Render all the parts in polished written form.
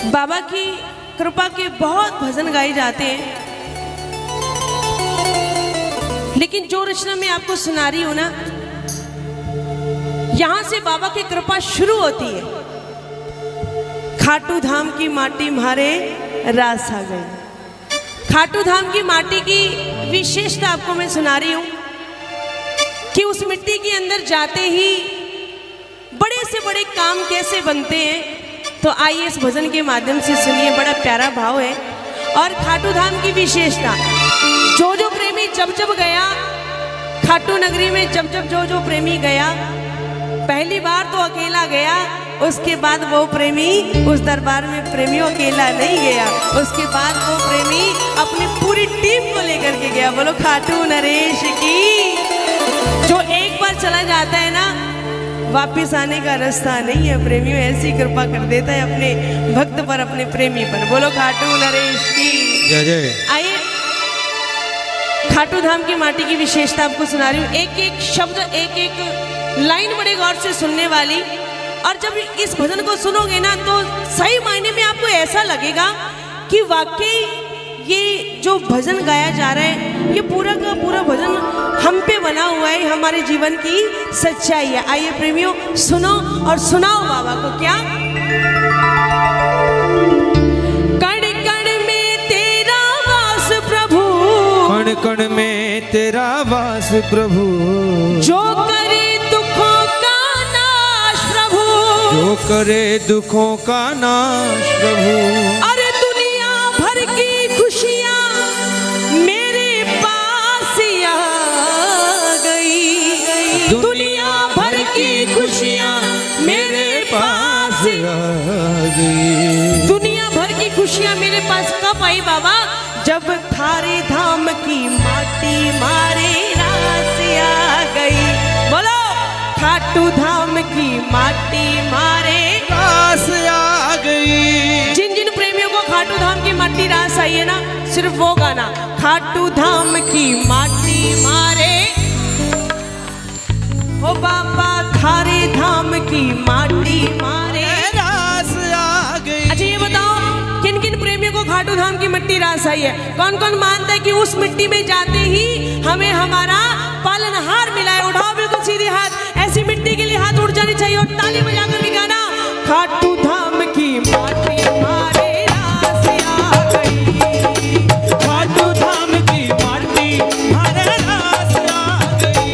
बाबा की कृपा के बहुत भजन गाए जाते हैं, लेकिन जो रचना मैं आपको सुना रही हूं ना, यहां से बाबा की कृपा शुरू होती है। खाटू धाम की माटी म्हारे रास आ गई। खाटू धाम की माटी की विशेषता आपको मैं सुना रही हूं कि उस मिट्टी के अंदर जाते ही बड़े से बड़े काम कैसे बनते हैं। तो आइए इस भजन के माध्यम से सुनिए, बड़ा प्यारा भाव है। और खाटू धाम की विशेषता, जो प्रेमी जब गया खाटू नगरी में, जब जो प्रेमी गया, पहली बार तो अकेला गया, उसके बाद वो प्रेमी उस दरबार में प्रेमियों अकेला नहीं गया, उसके बाद वो प्रेमी अपनी पूरी टीम को लेकर के गया। बोलो खाटू नरेश की। जो एक बार चला जाता है ना, वापिस आने का रास्ता नहीं है। प्रेमियों ऐसी कृपा कर देता है अपने भक्त पर, अपने प्रेमी पर। बोलो खाटू नरेश की जय जय। आइए खाटू धाम की माटी की विशेषता आपको सुना रही हूँ। एक एक शब्द, एक एक लाइन बड़े गौर से सुनने वाली। और जब इस भजन को सुनोगे ना, तो सही मायने में आपको ऐसा लगेगा कि वाकई ये जो भजन गाया जा रहा है, ये पूरा का पूरा भजन हम पे बना हुआ है, हमारे जीवन की सच्चाई है। आइए प्रेमियों, सुनो और सुनाओ बाबा को। क्या कण कण में तेरा वास प्रभु, कण कण में तेरा वास प्रभु, जो करे दुखों का नाश प्रभु, जो करे दुखों का नाश प्रभु। अरे दुनिया भर की खुशियाँ मेरे पास आ गई, दुनिया भर की खुशियाँ मेरे पास आ गई। दुनिया भर की खुशियाँ मेरे पास कब आई बाबा? जब थारे धाम की माटी मारे रास आ गई। बोलो खाटू धाम की माटी मारे रास आ गई। जिन जिन प्रेमियों को खाटू धाम की माटी रास आई है ना, सिर्फ वो गाना, खाटू धाम की माटी मारे ओ बाबा, थारे धाम की माटी मारे रास आ गई। अच्छा ये बताओ, किन किन प्रेमियों को खाटू धाम की मिट्टी रास आई है? कौन कौन मानता है कि उस मिट्टी में जाते ही हमें हमारा पालनहार मिला है? उठाओ बिल्कुल सीधे हाथ, ऐसी मिट्टी के लिए हाथ उठ जाने चाहिए और ताली बजाकर के गाना, खाटू धाम की माटी हमारे रास आ गई, खाटू धाम की माटी हमारे रास आ गई।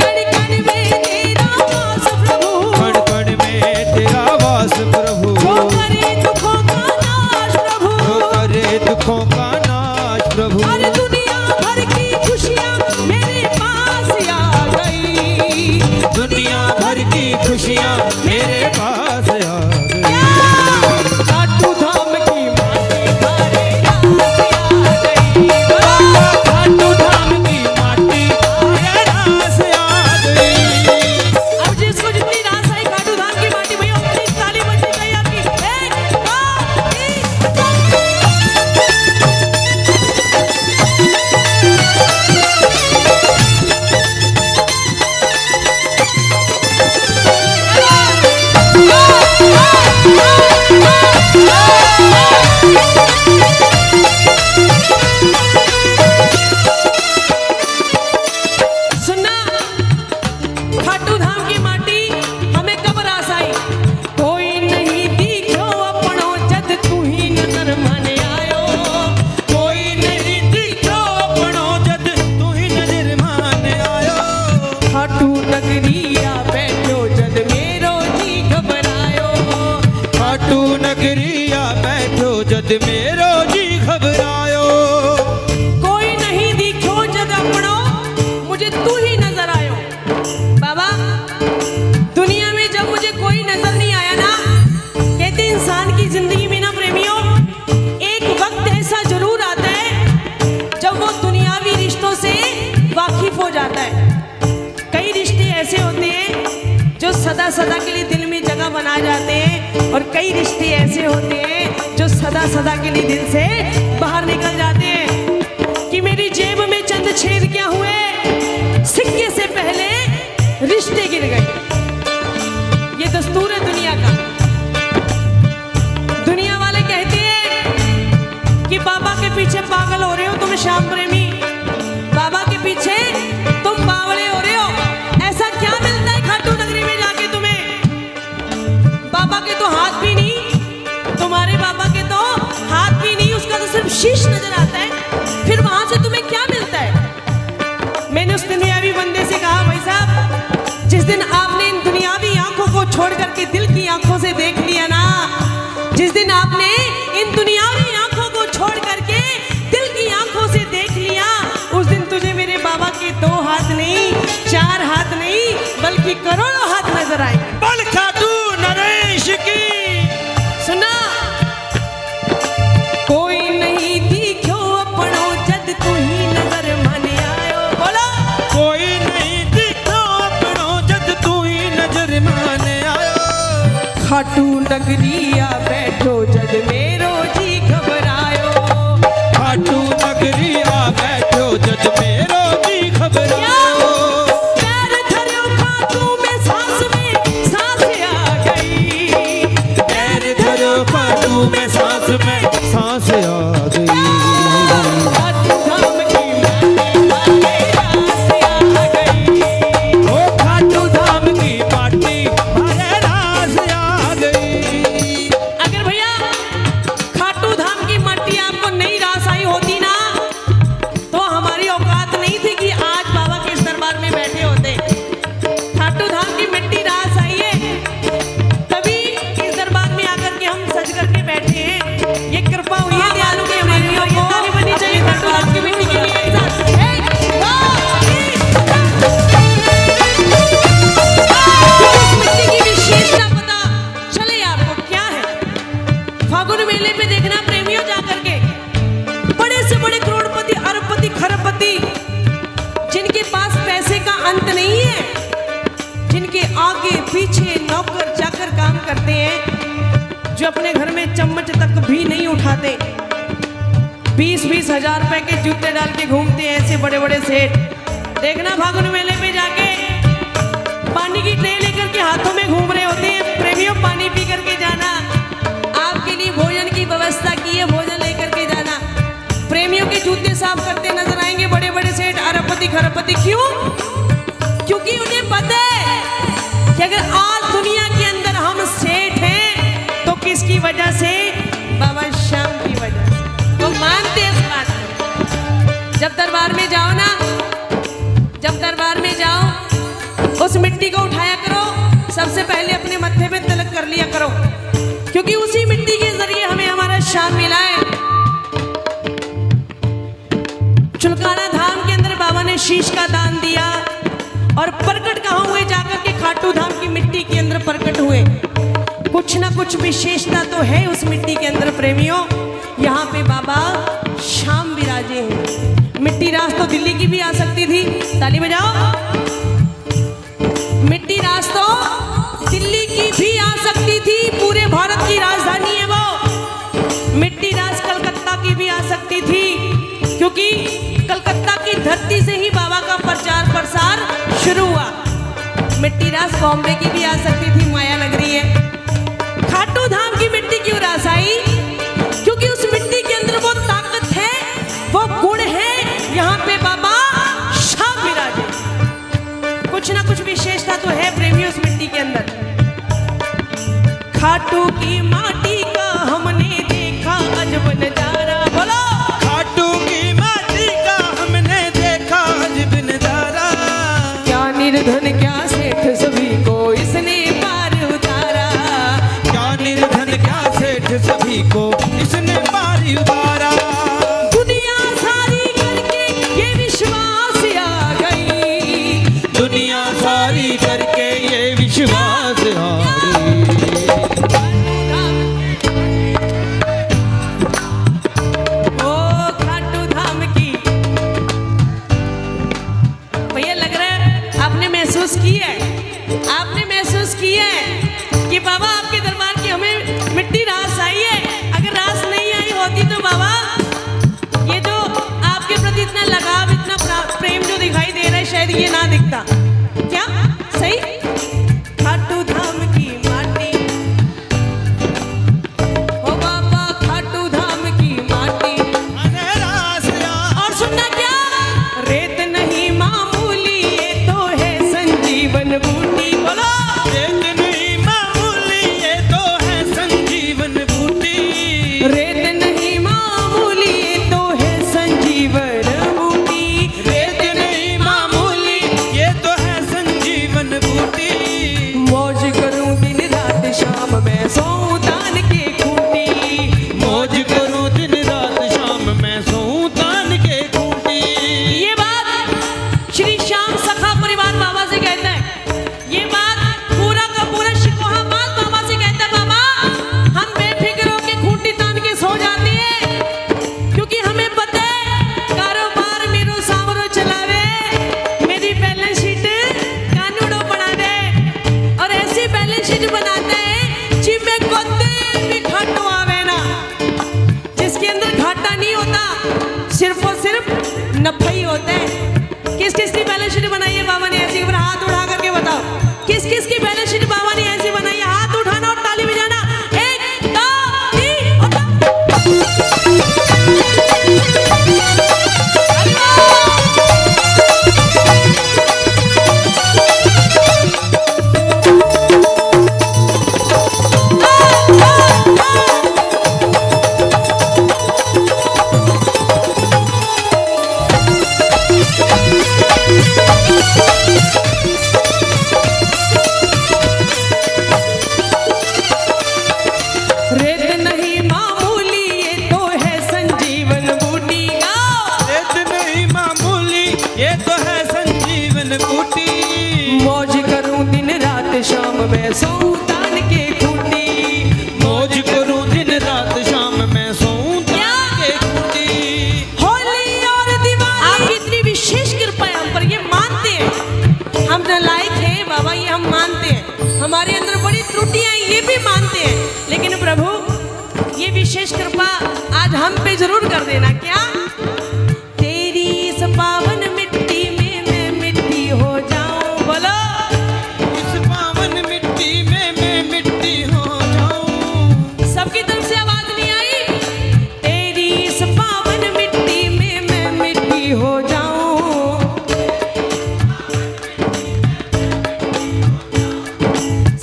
कण कण में तेरा वास प्रभु, कण कण में तेरा वास प्रभु, जो करे दुखों का नाश प्रभु, जो करे दुखों का नाश प्रभु। अरे दुनिया भर की खुशियाँ मेरे पास आ गई, दुनिया भर की खुशियाँ मेरे पास आ गई। खाटू धाम की माटी हमारे रास आ गई। खाटू धाम की माटी हमारे रास आ गई। अब जिसको जितनी रास आई खाटू धाम की माटी, भैया अपनी ताली बजनी चाहिए आपकी। एक, दो, तीन, सुनना, खाटू धाम की माटी हमें कब रास आई? कोई नहीं दिखो अपनो जद तू ही नजर माने आयो, कोई नहीं दिखो अपनो जद तू ही नजर माने आयो। खाटू नगरिया बैठो जद मेरो जी घबरायो, खाटू नगरिया बैठो जद मेरो जी घबरायो। कोई नहीं दिखो जद अपनो मुझे तू ही नजर आयो। बाबा दुनिया में जब मुझे कोई नजर नहीं आया ना, कहते इंसान की जिंदगी में ना प्रेमियों, एक वक्त ऐसा जरूर आता है जब वो दुनियावी रिश्तों से वाकिफ हो जाता है। कई रिश्ते ऐसे होते हैं जो सदा सदा के लिए दिल में जगह बना जाते हैं, और कई रिश्ते ऐसे होते हैं जो सदा सदा के लिए दिल से बाहर निकल जाते हैं। कि मेरी जेब में चंद छेद क्या हुए, सिक्के से पहले रिश्ते गिर गए। ये दस्तूर है दुनिया का। दुनिया शीश नजर आता है, फिर वहां से तुम्हें क्या मिलता है? मैंने उस दुनियावी बंदे से कहा, भाई साहब, जिस दिन आपने इन दुनियावी आंखों को छोड़ करके दिल की आंखों से देख लिया ना, जिस दिन आपने इन दुनियावी आंखों को छोड़ करके दिल की आंखों से देख लिया, उस दिन तुझे मेरे बाबा के 2 हाथ नहीं, 4 हाथ नहीं, बल्कि करोड़ों हाथ नजर आएंगे। बोल खाटू नरेश की। सुना, कोई नहीं दिखो अपनो जद तू ही नजर माने आयो। बोलो, कोई नहीं दिखो अपनो जद तू ही नजर माने आयो। खाटू नगरिया बैठो जद मेरो जी घबरायो। खाटू नगरिया बैठो जद मेरो जी घबरायो। पैर धर्यो खाटू में सांस आ गई। पैर धरो खाटू में सांस आ गई। खाटू धाम की माटी आ गई। ओ खाटू धाम की माटी मारे रास आ गई। अगर भैया खाटू धाम की मट्टी आपको नहीं रास आई होती ना, तो हमारी औकात नहीं थी कि आज बाबा के इस दरबार में बैठे होते। खाटू धाम की मिट्टी रास आई है, तभी इस दरबार में आकर के हम सज करके बैठे हैं। ये कृपा हुई है दयालु के हमारे ऊपर। ये ताली बनी चाहिए खाटू धाम की मिट्टी के लिए। एक साथ, 1, 2, 3। मिट्टी की विशेषता पता चले आपको क्या है? फागुन मेले पे देखना प्रेमियों जाकर के, बड़े से बड़े करोड़पति, अरबपति, खरबपति, जिनके पास पैसे का अंत नहीं है, जिनके आगे पीछे नौकर जाकर काम करते हैं, जो अपने घर में चम्मच तक भी नहीं उठाते, 20-20 हजार रुपए के जूते डाल के घूमते हैं ऐसे बड़े बड़े सेठ। देखना फागुन मेले पे जाके पानी की ट्रे लेकर के हाथों में घूम रहे होते हैं। प्रेमियों, पानी पी करके जाना, आपके लिए भोजन की व्यवस्था की है, भोजन लेकर के जाना। प्रेमियों के जूते साफ करते नजर आएंगे बड़े बड़े सेठ, अरबपति, खरबपति। क्यों? क्योंकि उन्हें पता है कि अगर आज दुनिया के अंदर हम सेठ हैं तो किसकी वजह से? बाबा श्याम की वजह से। वो मानते हैं इस बात को। जब दरबार में जाओ ना, जब दरबार में जाओ, उस मिट्टी को उठाया करो, सबसे पहले अपने मत्थे पे तिलक कर लिया करो, क्योंकि उसी मिट्टी के जरिए हमें हमारा श्याम मिला है। चुलकाना धाम के अंदर बाबा ने शीश का दान दिया, और प्रकट कहाँ हुए? जाकर के खाटू धाम की मिट्टी के अंदर प्रकट हुए। कुछ ना कुछ विशेषता तो है उस मिट्टी के अंदर प्रेमियों। यहाँ पे बाबा श्याम विराजे हैं। मिट्टी रास तो दिल्ली की भी आ सकती थी, ताली बजाओ। मिट्टी रास तो दिल्ली की भी आ सकती थी, पूरे भारत की राजधानी है वो। मिट्टी रास कलकत्ता की भी आ सकती थी, क्योंकि कलकत्ता की धरती से ही बाबा का प्रचार प्रसार शुरू हुआ। मिट्टी रास बॉम्बे की भी आ सकती थी, माया नगरी है। खाटू धाम की मिट्टी क्यों रास आई? क्योंकि उस मिट्टी के अंदर वो ताकत है, वो गुण है। यहाँ पे बाबा श्याम विराजे। कुछ ना कुछ विशेषता तो है प्रेमियों उस मिट्टी के अंदर। खाटू की माटी का हमने देखा अजब नजारा। बोलो, खाटू की माटी का हमने देखा अजब नजारा। क्या निर्धन क्या सेठ सभी को इसने पार उतारा। क्या निर्धन क्या सेठ सभी को इसने पार उतारा। दुनिया सारी करके ये विश्वास आ गई। दुनिया सारी करके ये विश्वास आ गई। ओ खाटू धाम की, भैया लग रहा है आपने महसूस किया है, आपने महसूस किया है कि बाबा आपके दरबार की हमें मिट्टी रास आई है। अगर रास नहीं आई होती तो बाबा ये जो आपके प्रति इतना लगाव, इतना प्रेम जो दिखाई दे रहा है, शायद ये ना दिखता। क्या सही? खाटू धाम की माटी, ओ बाबा खाटू धाम की माटी। और सुनना क्या? रेत नहीं मामूली, ये तो है संजीवन बूटी। बोलो, रेत नहीं मामूली, ये तो है संजीवन बूटी। रेत नहीं मामूली, ये होता है। किस किस की बैलेंस शीट बनाई है बाबा ने ऐसी? एक बार हाथ उठा करके बताओ, किस किस की बैलेंस शीट बाबा ने ऐसी बनाई है? हाथ उठाना और ताली बजाना। 1 2 3 और शाम में सोऊं तान के खूंटी, मौज करूं दिन रात शाम में सोऊं तान के खूंटी। होली और दिवाली आपकी इतनी विशेष कृपा है हम पर, ये मानते हैं हम नालायक हैं बाबा, ये हम मानते हैं, हमारे अंदर बड़ी त्रुटियां हैं ये भी मानते हैं, लेकिन प्रभु ये विशेष कृपा आज हम पे जरूर कर देना। क्या? तेरी इस पावन मिट्टी में मैं मिट्टी हो जाऊं। बोलो, सबकी तरफ से आवाज नहीं आई? तेरी इस पावन मिट्टी में मैं मिट्टी हो जाऊं,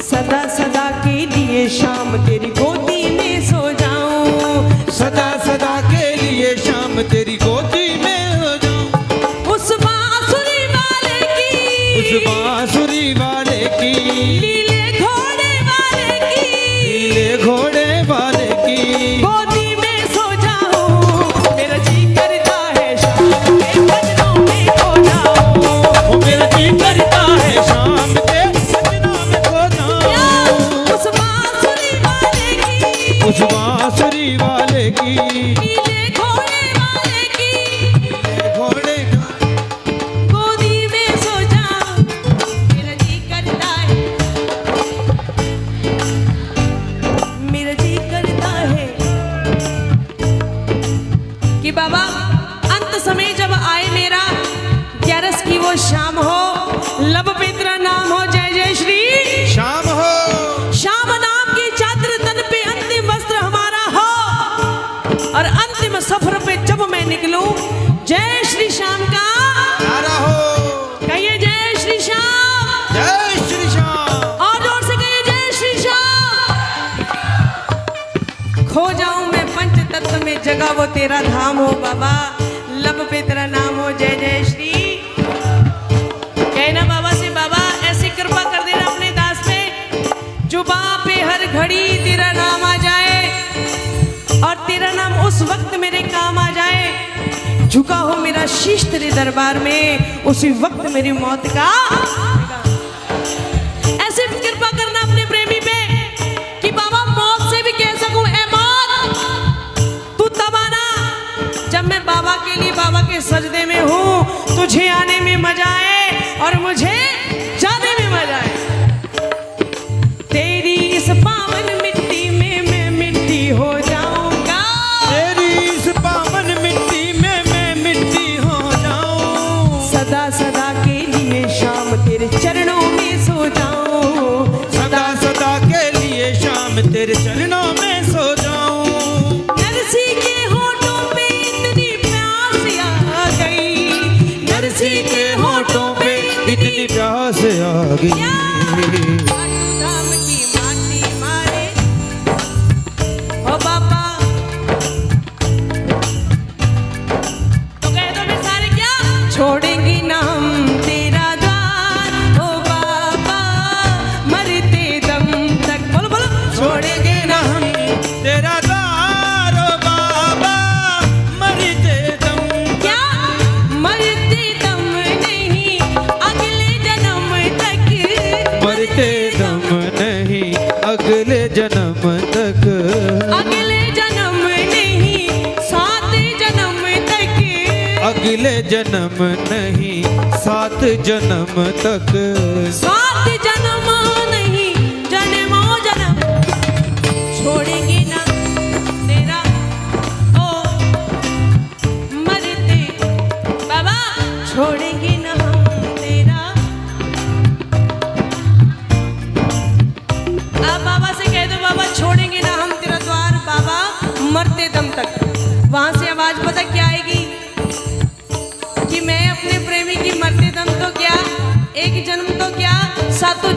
सदा सदा के लिए शाम तेरी गोदी में सो जाऊं, सदा सदा के लिए शाम तेरी गोदी में हो जाऊं। उस बांसुरी वाले की, उस बांसुरी वाले की, लीले घोड़े वाले की, नीले घोड़े वाले की गोदी में सो जाऊं। मेरा जी करता है शाम के भजनों में खो जाऊं, ओ मेरा जी करता है शाम के भजनों में खो जाऊं। उस बांसुरी वाले की, उस बांसुरी वाले की, नीले घोड़े वाले की, नीले घोड़े का गोदी में सो जाऊं। मेरा जी करता है, मेरा जी करता है कि बाबा अंत समय जब आए मेरा, 11 की वो शाम हो, लब पे तेरा नाम हो, जय जय श्री शाम हो। श्याम नाम की चादर तन पे अंतिम वस्त्र हमारा हो, और अंतिम सफर पे जब मैं निकलूं, जय श्री श्याम का नारा हो, कहिए जय श्री श्याम, जय श्री श्याम। और जोर से कहिए जय श्री श्याम। खो जाऊं मैं पंच तत्व में, जगह वो तेरा धाम हो बाबा, लब पे तेरा नाम हो, जय जय श्री। कहना बाबा से, बाबा ऐसी कृपा कर देना अपने दास पे, जुबां पे हर घड़ी तेरा नाम आ जाए, और तेरा नाम उस वक्त मेरे काम आ जाए, झुका हो मेरा शीश तेरे दरबार में, उसी वक्त मेरी मौत का। ऐसे कृपा करना अपने प्रेमी पे कि बाबा मौत से भी कह सकूं, ए मौत तू तब आना जब मैं बाबा के लिए बाबा के सजदे में हूं, तुझे आने में मजा आए और मुझे जाने में मजा आए। तेरी इस पावन मिट्टी में मैं मिट्टी हो जाऊंगा, तेरी इस पावन मिट्टी में मैं मिट्टी हो जाऊं, सदा सदा के लिए शाम तेरे चरणों में सो जाऊं, सदा सदा के लिए शाम तेरे चरणों में सो जाऊं। नरसी के होठों पे इतनी प्यास आ गई, नरसी के होठों पे इतनी प्यास आ गई। धाम की माटी मारे ओ बाबा, तो कह दो मैं सारे क्या छोड़ेंगे ना हम तेरा द्वार, ओ बाबा मरते दम तक। बोलो बोलो, छोड़ेंगे ना हम तेरा द्वार, ओ बाबा मरते दम। क्या मरते दम नहीं अगले जन्म तक, मरते दम नहीं अगले जन्म तक, अगले जन्म नहीं 7 जन्म तक, अगले जन्म नहीं 7 जन्म तक, 7 जन्म नहीं जन्मों जन्म छोड़ेंगे ना तेरा ओ मरते बाबा।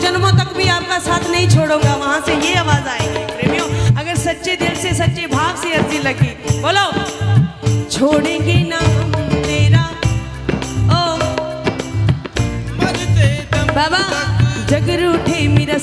जन्मों तक भी आपका साथ नहीं छोड़ूंगा, वहां से ये आवाज आएगी। प्रेमियों, अगर सच्चे दिल से सच्चे भाव से अर्जी लगी, बोलो छोड़ेंगे ना हम तेरा ओ मरते दम बाबा, जग रूठे मेरा